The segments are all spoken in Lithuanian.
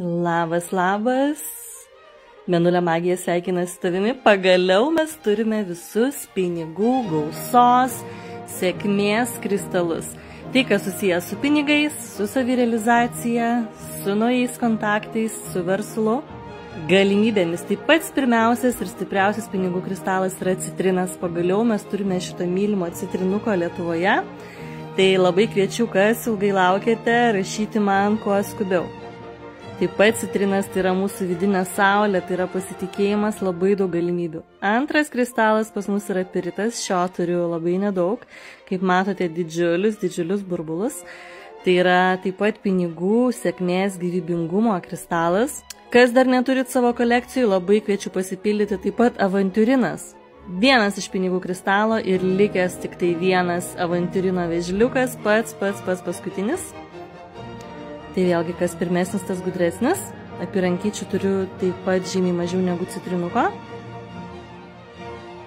Labas, labas. Mėnulio magija sveikinasi tavimi. Pagaliau mes turime visus pinigų gausos, sėkmės kristalus. Tai, kas susijęs su pinigais, su savirealizacija, su naujais kontaktais, su verslu, galimybėmis. Tai pats pirmiausias ir stipriausias pinigų kristalas yra citrinas. Pagaliau mes turime šito mylimo citrinuko Lietuvoje. Tai labai kviečiu, kas ilgai laukėte, rašyti man kuo skubiau. Taip pat citrinas tai yra mūsų vidinė saulė, tai yra pasitikėjimas, labai daug galimybių. Antras kristalas pas mus yra piritas, šio turiu labai nedaug, kaip matote didžiulius burbulus. Tai yra taip pat pinigų, sėkmės, gyvybingumo kristalas. Kas dar neturit savo kolekcijų, labai kviečiu pasipildyti taip pat avantiūrinas. Vienas iš pinigų kristalo ir likęs tik tai vienas avantiūrino vėžliukas, pats paskutinis. Tai vėlgi, kas pirmesnis, tas gudresnis. Apyrankyčių turiu taip pat žymiai mažiau negu citrinuko.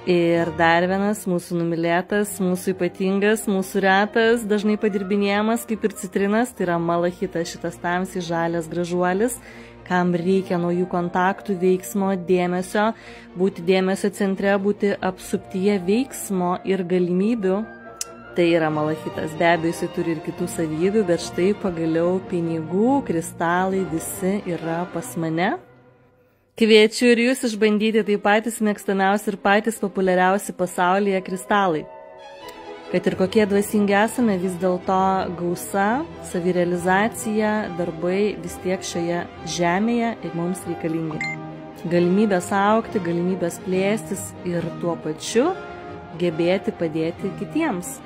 Ir dar vienas mūsų numylėtas, mūsų ypatingas, mūsų retas, dažnai padirbinėjamas kaip ir citrinas. Tai yra malachitas, šitas tamsiai žalias gražuolis, kam reikia naujų kontaktų, veiksmo, dėmesio, būti dėmesio centre, būti apsuptyje veiksmo ir galimybių. Tai yra malachitas, be abejo, jisai turi ir kitų savybių, bet štai pagaliau pinigų, kristalai visi yra pas mane. Kviečiu ir jūs išbandyti tai patys mėgstamiausi ir patys populiariausi pasaulyje kristalai. Kad ir kokie dvasingi esame, vis dėlto gausa, savirealizacija, darbai vis tiek šioje žemėje ir mums reikalingi. Galimybės augti, galimybės plėstis ir tuo pačiu gebėti padėti kitiems.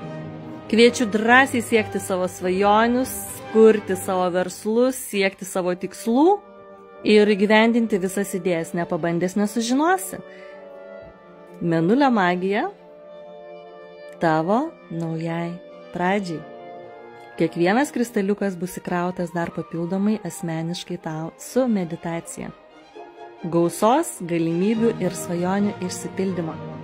Kviečiu drąsiai siekti savo svajonius, kurti savo verslus, siekti savo tikslų ir įgyvendinti visas idėjas, nepabandęs nesužinosi. Mėnulio magija tavo naujai pradžiai. Kiekvienas kristaliukas bus įkrautas dar papildomai asmeniškai tau su meditacija. Gausos, galimybių ir svajonių išsipildymo.